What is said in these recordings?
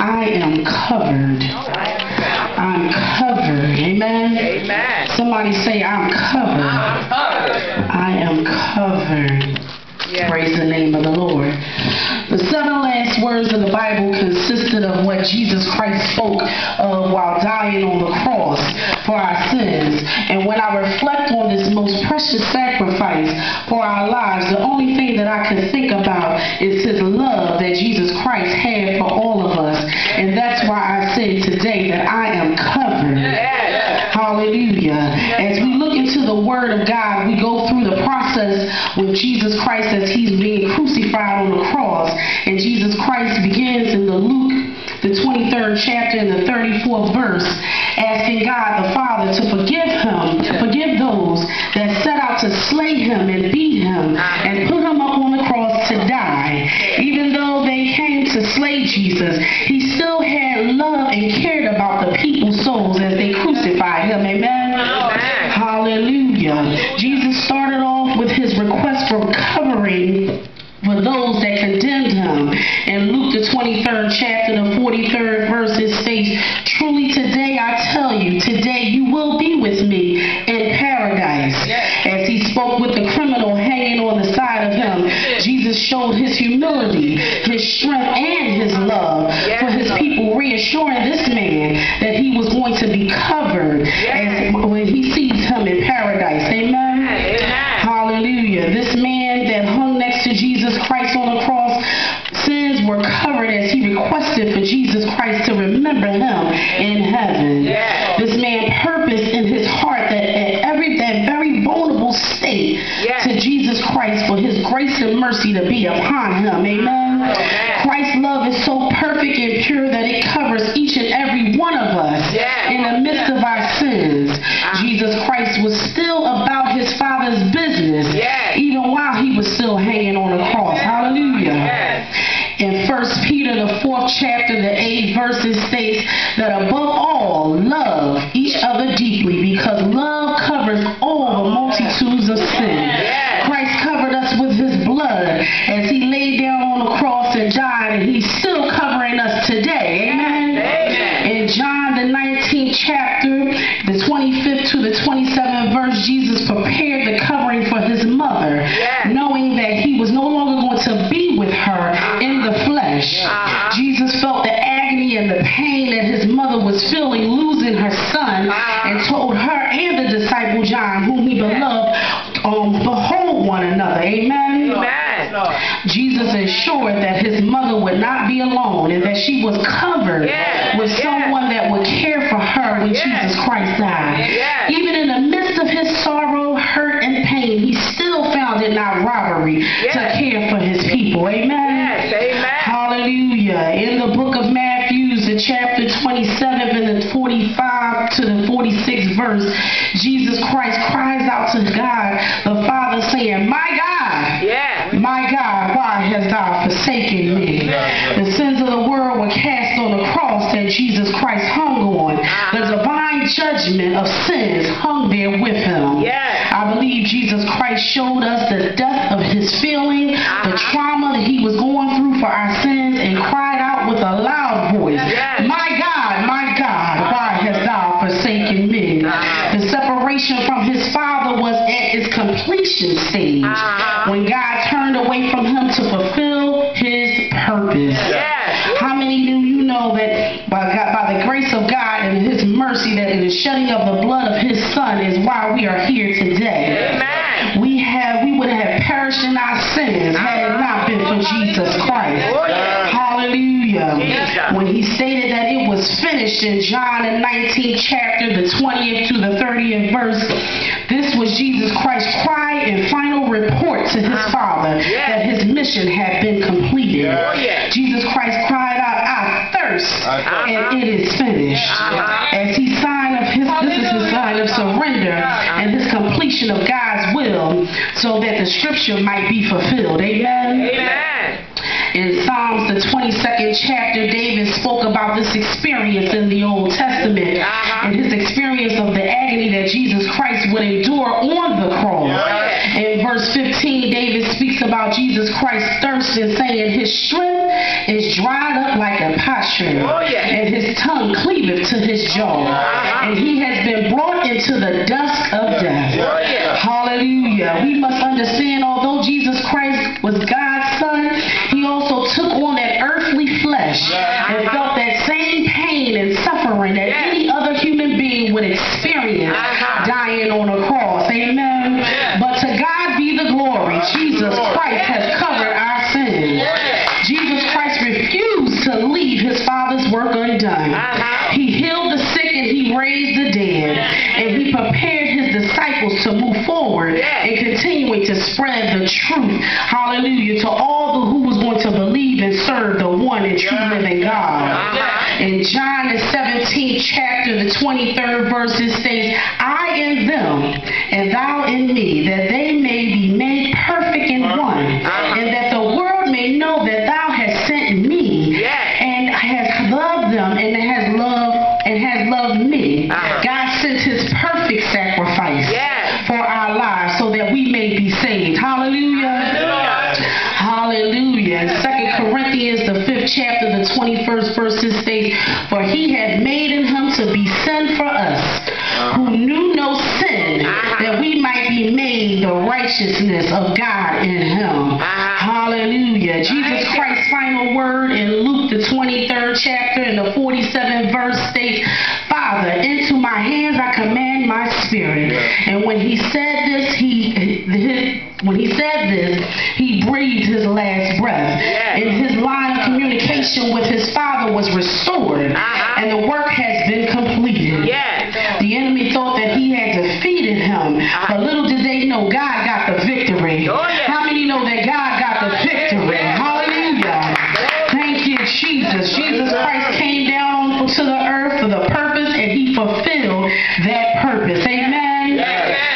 I am covered. I'm covered. Amen? Amen. Somebody say, I'm covered. I'm covered. I am covered. Yes. Praise the name of the Lord. The 7 last words of the Bible consisted of what Jesus Christ spoke of while dying on the cross for our sins. And when I reflect on this most precious sacrifice for our lives, the only thing that I can think about is his love that Jesus Christ had for all of us. And that's why I say today that I am covered. Yes. Hallelujah. As we look into the Word of God, we go through the process with Jesus Christ as he's being crucified on the cross. And Jesus Christ begins in the Luke, the 23rd chapter and the 34th verse, asking God the Father to forgive him, to forgive those that set out to slay him and beat him and put him up on the cross to die. Even though they came to slay Jesus, he still had love and cared about the people's souls as they crucified him. Amen? Hallelujah. Jesus started off with his request for covering for those that condemned him. In Luke the 23rd chapter, the 43rd verse, it states, "Truly today I tell you, today you will be with me in paradise." As he spoke with the criminal hanging on the side of him, Jesus showed his humility, his strength, and his love for his people, reassuring this man that he was going to be covered as when he sees him in paradise. Amen? Hallelujah. This man that hung next to Jesus Christ on the cross, sins were covered as he requested for Jesus Christ to remember him in heaven. This man purposed in his heart that at that very vulnerable state to Jesus Christ for his grace and mercy to be upon him. Amen. Christ's love is so perfect and pure that it covers each and every one of us in the midst of our sins. Jesus Christ was still about his Father's business even while he was still hanging on the cross. Hallelujah. In 1 Peter, the 4th chapter, the 8th verse states that above all, love each other deeply, because love covers all the multitudes of sin. Christ covered us with his blood as he laid down on the cross and died, and he's still covering us today. Amen. In John, the 19th chapter, the 25th to the 27th verse, Jesus prepared the covering for his mother, knowing that he was no longer going to be with her in the flesh. Jesus felt the agony and the pain that his mother was feeling losing her son, and told her and the disciple John, whom he beloved, behold one another. Amen. Jesus ensured that his mother would not be alone and that she was covered with someone that would care for her when Jesus Christ died. Even in the midst of his sorrow, hurt, and pain, he still found it not robbery to care for his people. Amen. Hallelujah. In the book of Matthew, the chapter 27 and the 45 to the 46th verse, Jesus Christ cries out to God the Father, saying, my God, why hast thou forsaken me? The sins of the world were cast on the cross that Jesus Christ hung on. The divine judgment of sins hung there with him. I believe Jesus Christ showed us the depth of his feeling, the trauma that he was going through for our sins, and cried out with a loud voice, my God, why hast thou forsaken me? The separation from his Father was at its completion stage, when God turned away from him to fulfill his purpose. How many do you know that by the grace of God and his mercy, that in the shedding of the blood of his Son is why we are here today? We would have perished in our sins had it not been for Jesus Christ. Hallelujah. When he stated that it was finished in John the 19th chapter, the 20th to the 30th verse, this was Jesus Christ's cry and final report to his Father that his mission had been completed. Jesus Christ cried out, I thirst, and it is finished. As he signed of this is the sign of surrender and his completion of God's will, so that the scripture might be fulfilled. Amen. In Psalms, the 22nd chapter, David spoke about this experience in the Old Testament and his experience of the agony that Jesus Christ would endure on the cross. In verse 15, David speaks about Jesus Christ thirsting, saying his strength is dried up like a potsherd, and his tongue cleaveth to his jaw, and he has been brought into the dusk of death. Hallelujah. We must understand, although Jesus Christ was God's son, he also took on that earthly flesh and felt that same pain and suffering that any other human being would experience dying on a cross. Amen. But to God be the glory. Jesus Christ has covered our sins. Jesus Christ refused to leave his Father's work undone. He healed the sick and he raised the dead. And he prepared his disciples to move forward and continuing to spread the truth. Hallelujah. To all who was going to believe and serve the one and true living God. In John the 17th chapter, the 23rd verse, it states, I in them, and thou in me, that they may be made perfect in one, and that the world may know that thou hast sent me, and hast loved them, and has loved me. God sent his perfect sacrifice for our lives so that we may be saved. Hallelujah. Hallelujah. In 2 Corinthians, the 5th chapter, the 21st verse, it states, for he had made in him to be sin for us, who knew no sin, that we might be made the righteousness of God in him. Hallelujah. Jesus Christ's final word in Luke, the 23rd chapter, and the 47th verse states, Father, into my hands I command my spirit. And when he said this, he breathed his last breath. And his line of communication with his Father was restored. And the work has been completed. The enemy thought that he had defeated him. But little did they know God got the victory. How many know that God got the victory? Hallelujah. Thank you, Jesus. Jesus Christ came down to the earth for the purpose, and he fulfilled that purpose. Amen.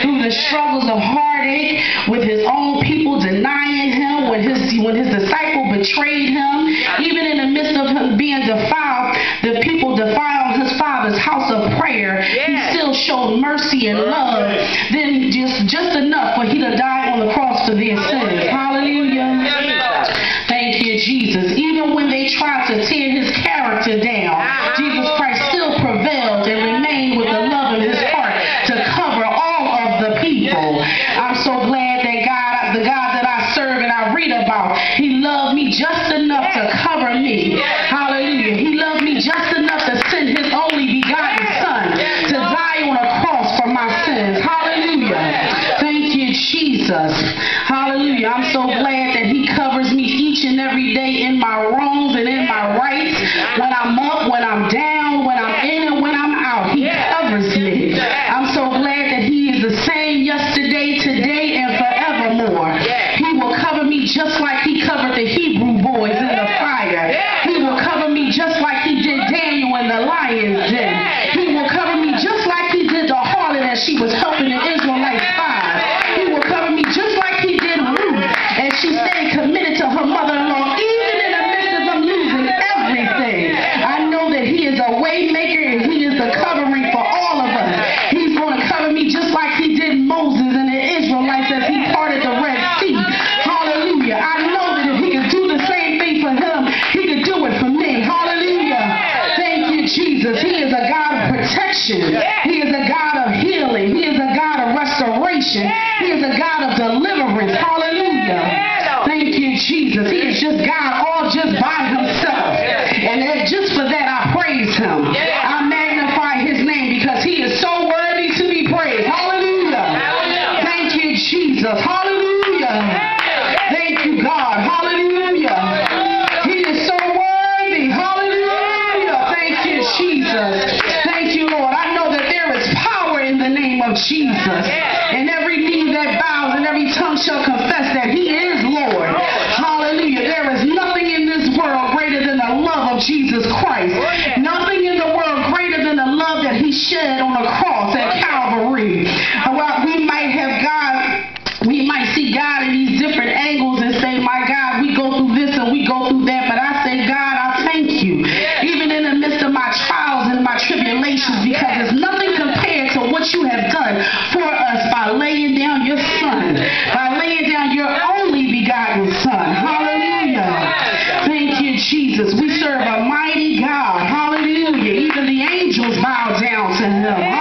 Through the struggles of heartache with his own people denying him, when his disciple betrayed him, even in the midst of him being defiled, the people defiled his Father's house of prayer, he still showed mercy and love, then just enough for he to die on the cross for their sins. Hallelujah. Thank you, Jesus. Even when they tried to tear his character down, Jesus Christ still prevailed and remained with the love in his heart to cover all of the people. I'm so glad that the God that I serve and I read about, he loved me just enough to cover me. Hallelujah. He loved me just enough to send his only begotten son to die on a cross for my sins. Hallelujah. Thank you, Jesus. Hallelujah. I'm so glad that he covers me each and every day in my wrongs and in my rights. When I'm up, when I'm down, when I'm in and when I'm out, he covers me. I'm so glad that he is the same yesterday, today, and forevermore. He will cover me just like he covered the Hebrew boys in the fire. He will cover me just like he did Daniel in the lion's den. He will cover me just like he did the harlot as she was helping the Israelites fight. He will cover me just like he did Ruth as she stayed committed to her mother-in-law, even in the midst of them losing everything. I know that he is a way maker and he is the covering for all of us. He's going to cover me just like he did Moses and the Israelites as he parted the Red Sea. Hallelujah. I know that if he could do the same thing for him, he could do it for me. Hallelujah. Thank you, Jesus. He is a God of protection. He is a God of healing. He is a God of restoration. He is a God of deliverance. Hallelujah. Thank you, Jesus. He is just God all just by himself. And just for that, I praise him. I magnify his name because he is so worthy to be praised. Hallelujah. Thank you, Jesus. Hallelujah. Thank you, God. Hallelujah. He is so worthy. Hallelujah. Thank you, Jesus. Thank you, Lord. I know that there is power in the name of Jesus. And every knee that bows and every tongue shall confess that he is Lord. Hallelujah. There is nothing in this world greater than the love of Jesus Christ. Nothing in the world greater than the love that he shed on the cross at Calvary. Well, we might see God in these different angles and say, my God, we go through this and we go through that. But I say, God, I thank you. Even in the midst of my trials and my tribulations, because there's nothing compared to what you have done for us by laying down your son, by laying down your only begotten son. Hallelujah. Thank you, to him.